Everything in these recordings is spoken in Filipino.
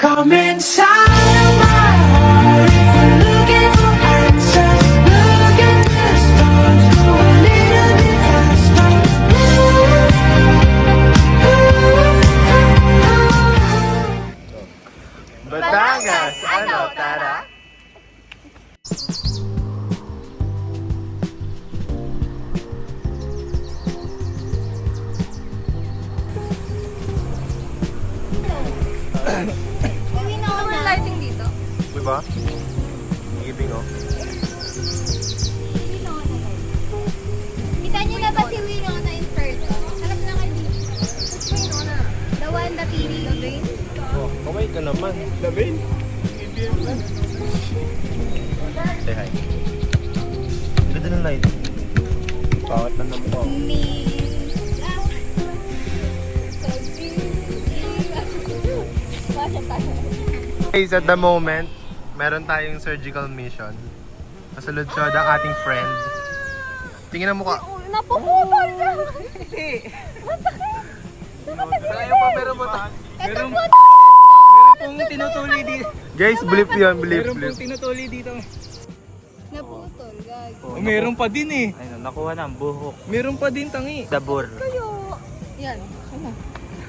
Come inside of my heart if you're looking for answers. Look at the stars, go a little bit faster. Batangas, ano, tara? May lighting dito. Diba? Giving, oh. Kita niyo na ba si Winona in person? Harap na kayo dito. Winona. The one, the TV. The vein? Oh, kaway ka naman. Labin? Say hi. Ganda ng light. Bakit lang naman ko? Guys, at the moment, meron tayong surgical mission. Kasulod siya ang ating friend. Tingin ang mukha. Napuputol ka! Tayo pa pero meron pong tinutuli dito. Guys, blip yun, blip, Meron blip. pong tinutuli dito. Naputol, guys. Meron pa din eh. Ayun, nakuha na ang buhok. Meron pa din tangi. Dabor. Kayo. Yan. Ano?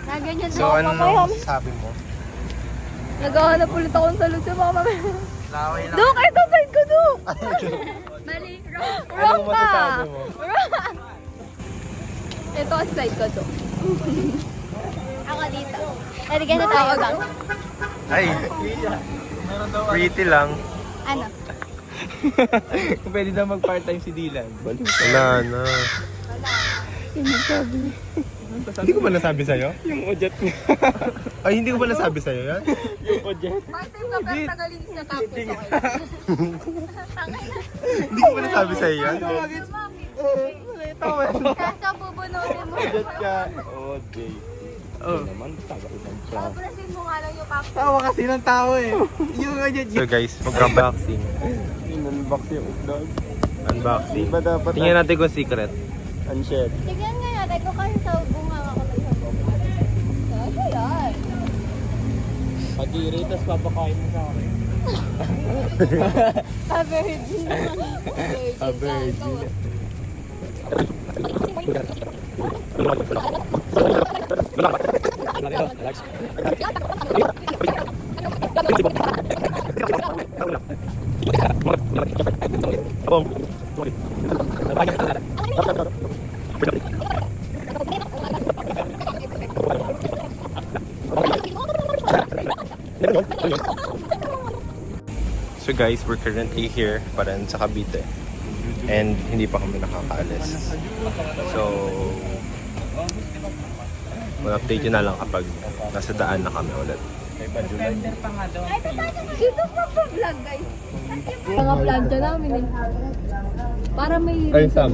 Naganyan So, ano sabi mo? Naghahanap ulit akong salud sa mga mamaya. Laway lang. Duk! Ito, side ko, Duk! Mali. Wrong. Wrong Anong ka! masasabi mo? Wrong! Ito ang side ko, Duk. Ako dito. Pwede ganito tayo bang? Ay, pretty lang. Ano? Kung pwede na mag-part-time si Dylan. Wala na. Hindi ko ba nasabi sa'yo? Yung udyat niya. Ay, hindi ko ba nasabi sa'yo yan? Yung udyat. Part-time ka pero tagalin sa tapos. Hindi ko ba nasabi sa'yo yan? Kaso bubunutin mo. Udyat ka. Oh, Jay. Oh. Naman, tagal ng plan. Sobrasin mo nga lang yung papo. Tawa kasi ng tao eh. Yung udyat So guys, mag-unboxing. Inunbox yung dog. Unboxing. Ba dapat Tingnan natin kung secret. unshed? Tignan nga natin kung kasi sa bunga ako nagsabong. Ano yan? Pag-iri, tapos papakain mo sa akin. A-virgin. A-virgin. So guys, we're currently here pa rin sa Cavite. And hindi pa kami nakakaalis. So, mag-update yun na lang kapag nasa daan na kami ulit. Dito pa vlog guys. Mga plancha namin eh. Para may Ay, Sam.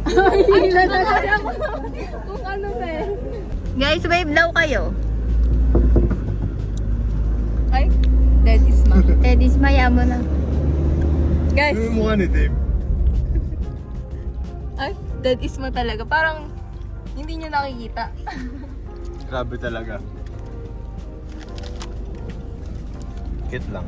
Ay, talaga mo. Kung ano ba eh. Guys, wave daw kayo. Ay, dead isma. Dead isma, mo na. Guys, Ano yung mukha ni Dave? ay, dead isma talaga. Parang hindi nyo nakikita. Grabe talaga. Cute lang.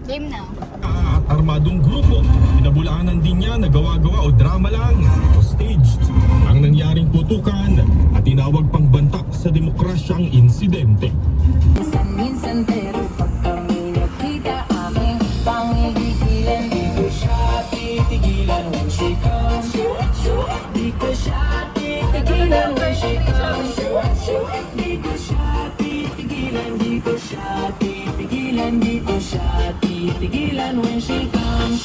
Game na. At armadong grupo, pinabulaanan din niya na gawa-gawa o drama lang o staged ang nangyaring putukan at tinawag pang banta sa demokrasyang insidente. Minsan pero pag kami nagkita aming pangigigilan, di ko siya titigilan when she comes. Di ko siya titigilan when she comes. Di ko siya titigilan, di ko siya titigilan, di ko siya titigilan when she comes.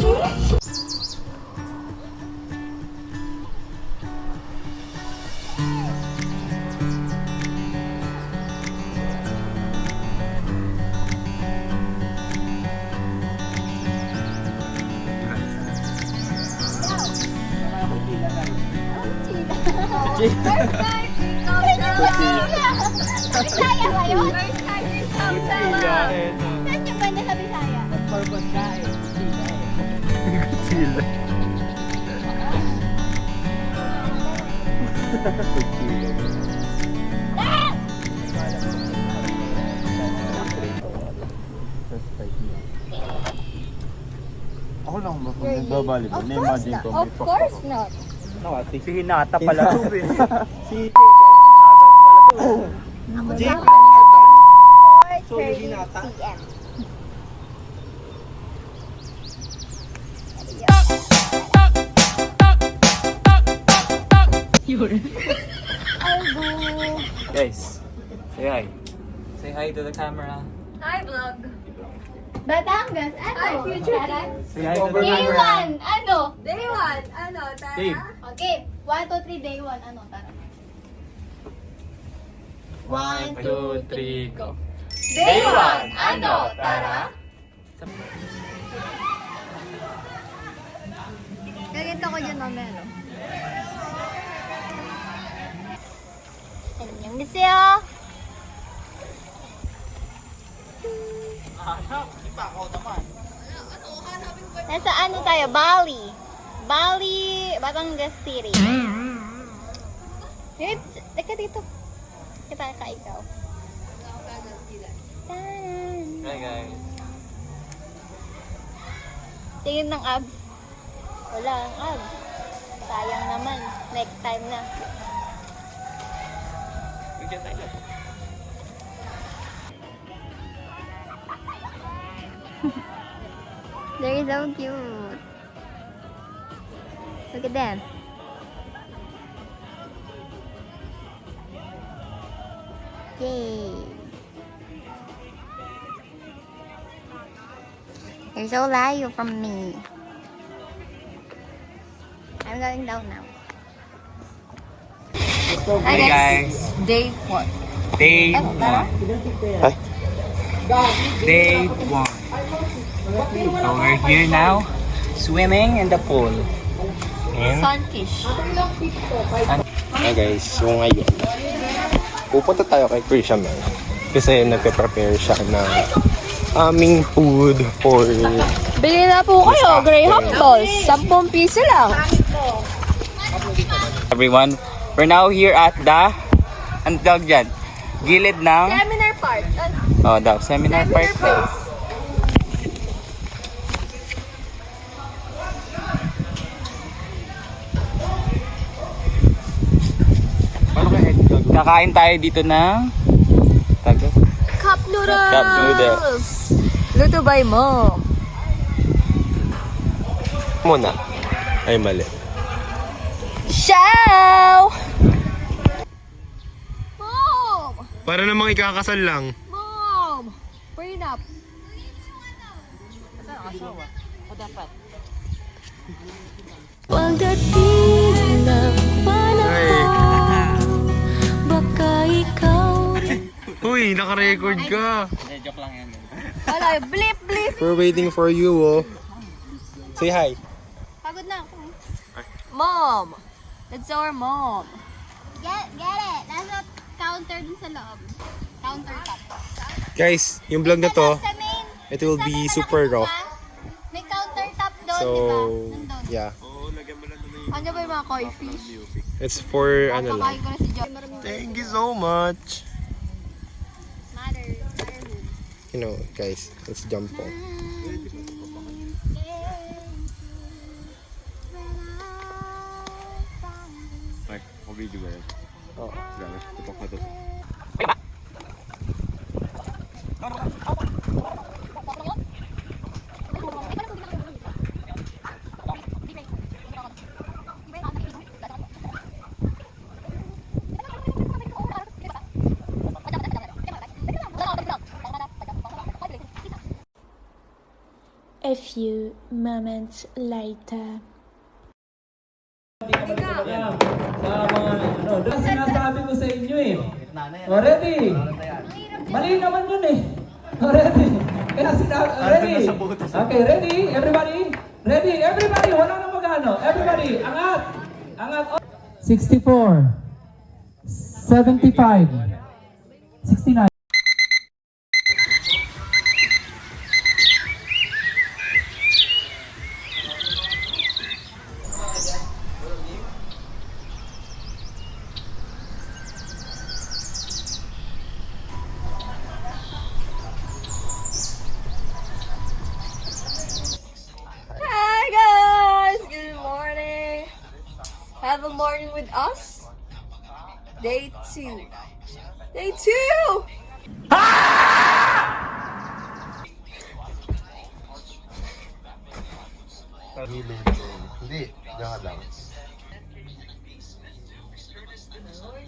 Bisaya kayo? First time in Samsara. Saan yung banda sa Bisaya? Purpose ka eh. Sila. Ako lang ba kung You're late. nagbabalibol? Of course Na-imagine not. ko. Of course not. Si Hinata pala to eh. Si Ako Jake. dapat 4:30 p.m. Albo. Guys, say hi. Say hi to the camera. Hi, vlog. Batangas, ano? Hi, future kids. Say hi to the Day camera. 1, ano? Day 1, ano, tara? Dave. Okay, 1, 2, 3, day 1, ano? Tara. 1, 2, 3, go. Day 1, ano, tara? Gaganto ko dyan mamaya, no? 안녕하세요. Nasa ano tayo? Bali. Bali, Batangas City. Teka dito. Kita ka ikaw. Taran. Hi guys. Tingin ng abs. Wala ang abs. Sayang naman. Next time na. Bigyan tayo. They're so cute. Look at them. Yay. You're so layo from me. I'm going down now. Hi guys. Day 1. Day 1. Day 1. So we're here now, swimming in the pool. And Sunkish. Hey guys, so ngayon, pupunta tayo kay Krisha Mel. Kasi nagpe-prepare siya ng aming food for... Bili na po kayo, Graham Balls. 10 piso lang. everyone, we're now here at the, ang tawag dyan, gilid ng, Seminar part. oh daw, seminar park daw. Kakain tayo dito ng tago. Cup noodles. Cup noodles. Luto by Mom. Muna. Ay, mali. Ciao! Mom! Para namang ikakasal lang. Mom! Prenup. Pagdating ng panahon, baka ikaw Uy, naka-record ka. Joke lang yan. Wala, blip, blip. We're waiting for you, oh. Say hi. Pagod na ako. Mom! That's our mom. Get it. Nasa counter dun sa loob. Countertop. Guys, yung vlog na to, Sa main. it will sa be may super malaki raw. ba? May countertop doon, So, di ba? Nandun. yeah. Ano ba yung mga koi fish? It's for, ano lang. Pakain ko na si John. Thank you so much. Motherhood. You know, guys, let's jump on. Oh. A few moments later. Doon sinasabi ko sa inyo eh. O, ready? Mali naman yun eh. O, ready? Kaya sinabi, ready? Okay, ready? Everybody? Ready? Everybody? Wala nang magano. Everybody, angat! Angat. 64. 75. 69. long morning with us. Day 2. Day 2! Hindi, jangan lang.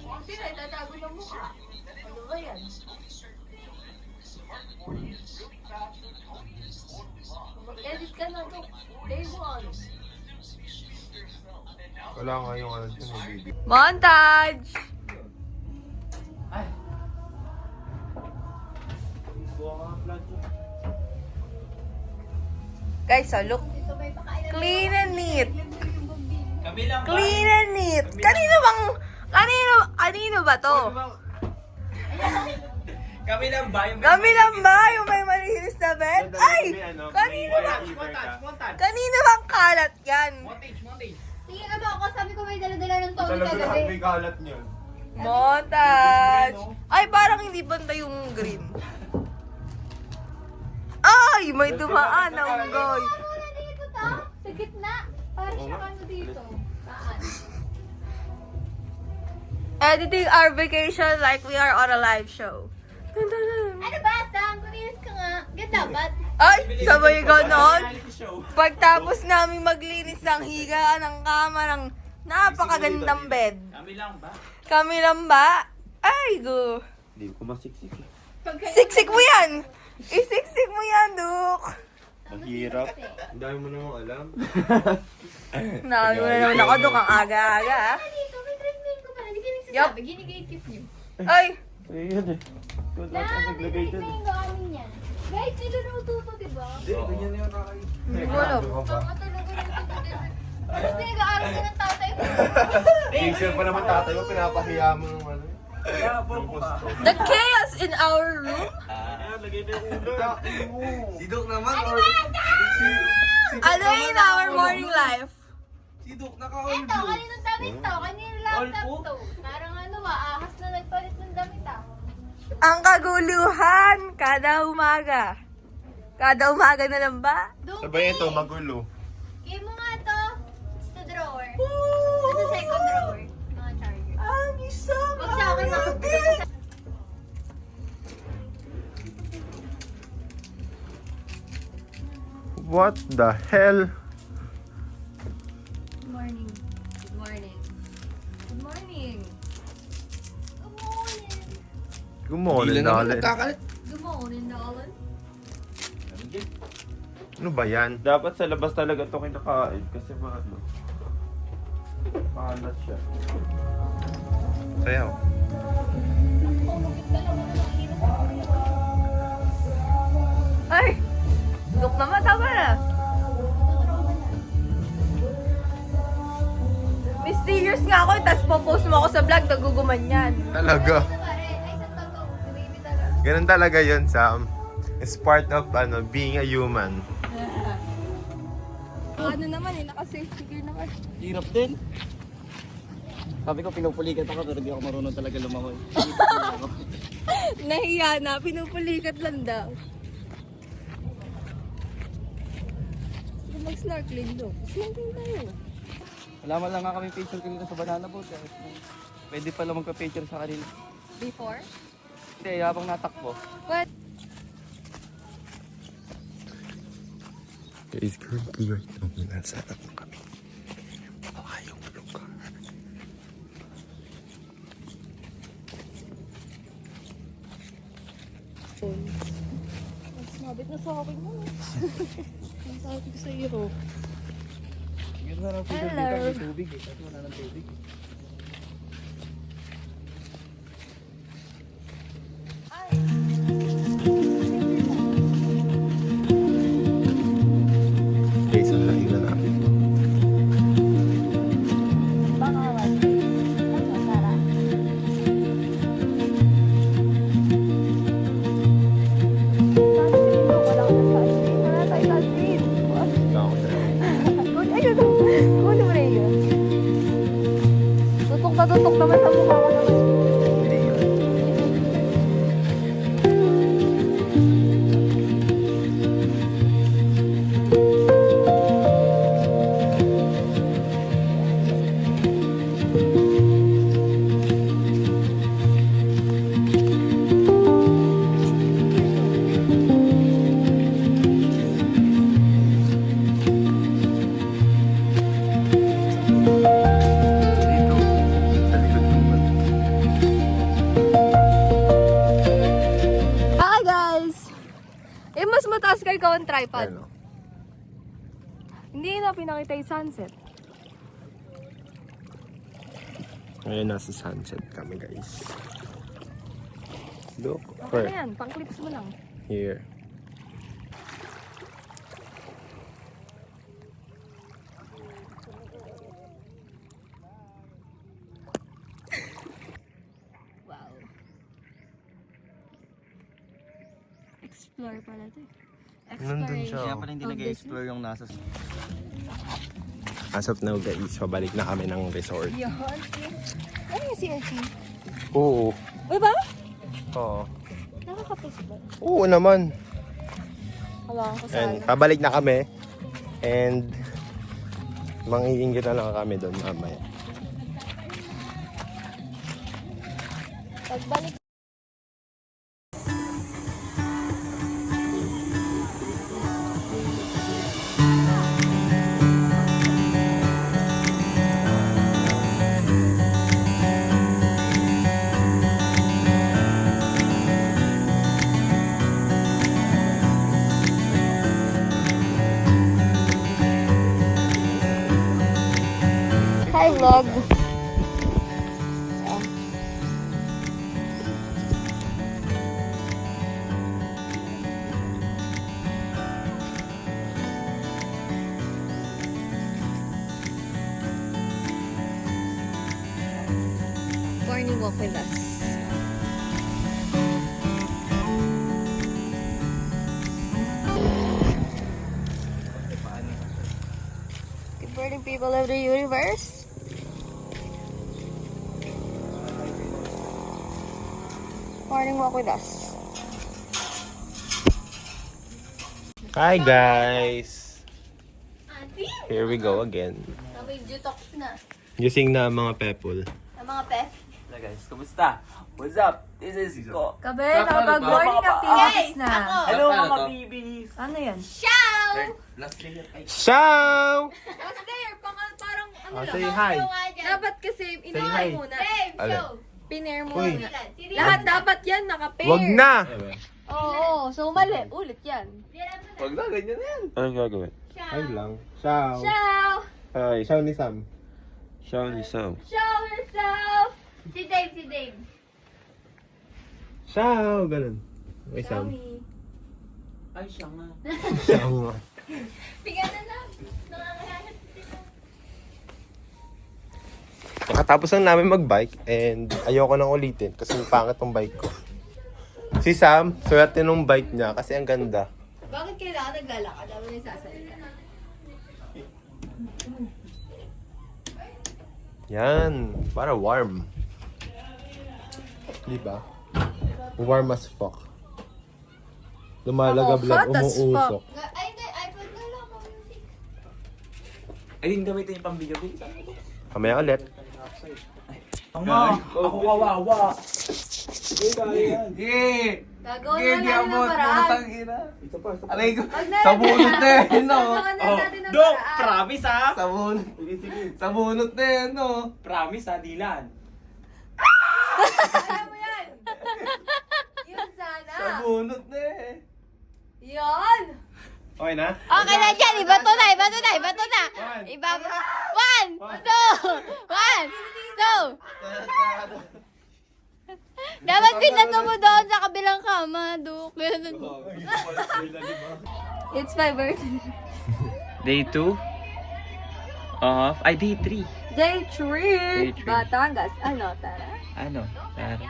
Hindi na, itatago ng mukha. Ano ba yan? Mag-edit ka na to. Day 1. Wala nga yung ano dyan, baby. Montage! Guys, so look. Clean and neat. Clean and neat. Kanino ba to? Kami lang ba yung Kami lang ba yung may malinis na bed? Ay! Kanino bang kalat yan? Tingin na ba ako? Sabi ko may dala-dala ng Tommy kagabi. kalat niyo. Montage! Ay, parang hindi banda yung green. Ay! May dumaan na unggoy. Wala dito to. Sa gitna. Parang siya ano dito. Saan? Editing our vacation like we are on a live show. Dun, dun, dun. Ano ba, Sam? Kumilis ka nga. Ganda ba't? Ay! Sabay ganon. Pagtapos namin maglinis ng higa, ng kama, ng napakagandang bed. Kami lang ba? Ay, go. Hindi ko masiksik. Siksik mo yan! Isiksik mo yan, Duk! Ang hirap. Ang dami mo namang alam. Nabi mo na naman ako, Duk, ang aga-aga, ah. Dito, may treatment ko pala. Hindi ka nagsasabi. Yup. Ginigate niyo. Ay! Ayun eh. Kung Na, saan ka may naglagay dun. treatment ko amin yan. Guys, niluluto to, diba? Hindi ko alam. Tama talaga nito. Tapos nag-aaral ka ng tatay mo. Picture pa naman tatay mo, pinapahiya mo ng ano. The chaos in our room? Sidok naman. Ano in our morning life? Sidok na ka. Eto, kaninong damit to? Kaninong laptop to? Parang ano ba, ahas na nagpalit ng damit ah. Ang kaguluhan kada umaga. Kada umaga na lang ba? Sabay ito, magulo. Game mo nga to. Sa drawer. Sa second drawer. Mga charger. Ang isang Huwag sa akin mga What the hell? Good morning. Good morning. Good morning. Gumulin na ulit. Good morning, darling. Ano ba yan? Dapat sa labas talaga ito kinakain kasi ano. Maalat siya. Sayaw. Ay! Duk naman, tama na. Mysterious nga ako, tapos popost mo ako sa vlog, naguguman yan. Talaga. Ay, sa totoo. Baby talaga. Ganun talaga yun, Sam. It's part of being a human. Ano naman eh, naka-safety gear naman. Hirap din. Sabi ko pinupulikat ako pero di ako marunong talaga lumangoy. Nahiya na, pinupulikat lang daw. Mag-snorkeling daw. Snorkeling tayo. Alaman lang nga kami picture kanina sa banana boat. Pwede pala magpa-picture sa kanila. Before? Hindi, habang natakbo. What? Guys, currently right now, nasa harap na kami. Malayong lugar. Mabit na sa akin mo. Ang sabi ko sa iyo. Yun na lang picture Hello. dito may tubig eh. Kasi wala ng tubig. Guys, ang layo na namin. Bangawan. Ano, Sara? Sunscreen mo. Wala ko na sunscreen. Wala tayo sunscreen. Ayun. Kunin mo na yun. Tutok na tutok naman sa mukha ko naman. Doon, tripod. Ano? Hindi na pinakita yung sunset. Ngayon nasa sunset kami guys. Look, Okay na yan, pang clips mo lang. here. Wow. Explore pala ito. Nandun siya. Kaya pala hindi nag-explore yung nasa... As of now guys, pabalik na kami ng resort. Yun. Ano yung CRT? Oo. Uy ba? Oo. Nakakapis ba? Oo naman. Wala ko sa And pabalik na kami. And mangingin na lang kami doon mamaya. Pagbalik. Hi vlog. Morning walk with us. Good morning, people of the universe. Morning walk with us. Hi guys! Auntie? Here we go again. May jutox na. Gising na ang mga people. Ang mga pet. Hello guys, kumusta? What's up? This is Ko. Kabe, nakapag-morning activities na. Hello mga babies! Ano yan? Ciao! Ciao! Last layer, parang ano Say hi. Dapat kasi hi. inahay muna. Dave, Alin? show! Pinair mo Uy. muna. Lahat dapat yan, naka-pair. Wag na! Oo, so mali. Ulit yan. Wag na, ganyan na yan. Anong gagawin? Ay lang. Ciao! Ciao! Ay, ciao ni Sam. Show ni Sam. Show yourself! Si Dave, si Dave. Ciao! Ganun. Ay, Sam. Ay, siya nga. Ciao nga. Bigyan na lang. Nangangahanap si Dave. Nakatapos lang namin mag-bike and ayoko nang ulitin kasi pangit tong bike ko. Si Sam, swerte nung bike niya kasi ang ganda. Bakit kailangan naglalakad? Ano yung sasalita? Yan, para warm. Diba? Warm as fuck. Lumalagab Ako, lang, hot as umuusok. Ay, hindi. iPod na lang. Music. Ay, hindi gamitin yung pang-video. Kamaya ulit. Tama! Ako kawawa! Yeah! Gagawin na lang ng paraan. Aray ko! Wag na Sa lang bunot na. na yun, no? Gagawin na natin ng Dok! paraan. Promise, ha? Sa bunot. Sa bunot na yun, no? Promise, ha? Dilan. Kaya mo yan. Yun sana. Sa bunot na eh. Yun. Okay na? Okay na dyan. Iba to na. Iba. One, two. Dapat pinato mo doon sa kabilang kama, Duk. It's my birthday. Day 2 of... Ay, day 3. Day 3. Day 3. Batangas. Ano, tara? Ano? Tara.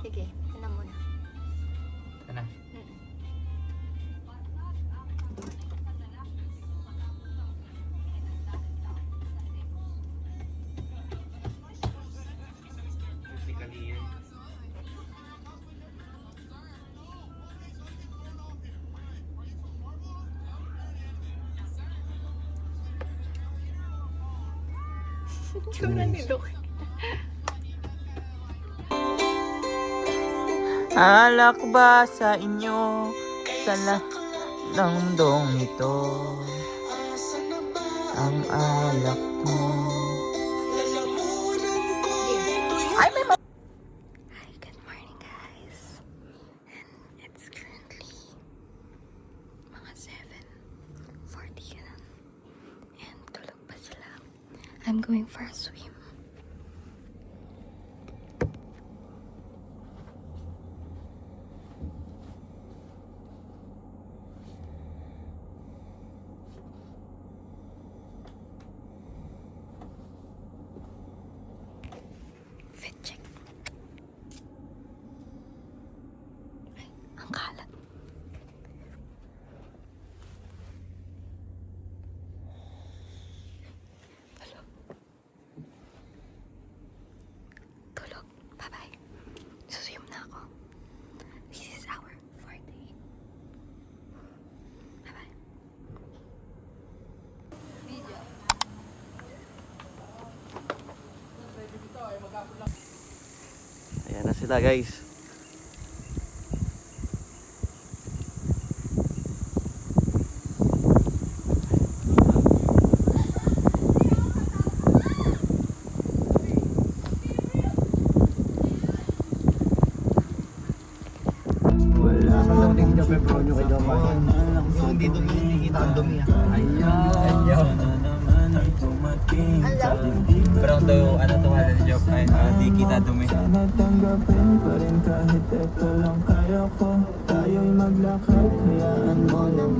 Sige, ito na muna. Ito na. Tsura ni Luke. Alak ba sa inyo sa lahat ng mundong ito? Ang alak mo. Ay, may Hi, good morning guys. And it's currently mga 7:40 na. And tulog pa sila. I'm going for a swim. Fit check. Ay, ang kalat. Tulog. Tulog. Bye-bye. Susuyom na ako. This is our 4th day. Bye-bye. Ayan na sila guys. Pero ano to wala ni joke ay di kita dumi. Tanggapin pa rin kahit ito lang kaya ko. Tayo'y maglakad, hayaan mo nang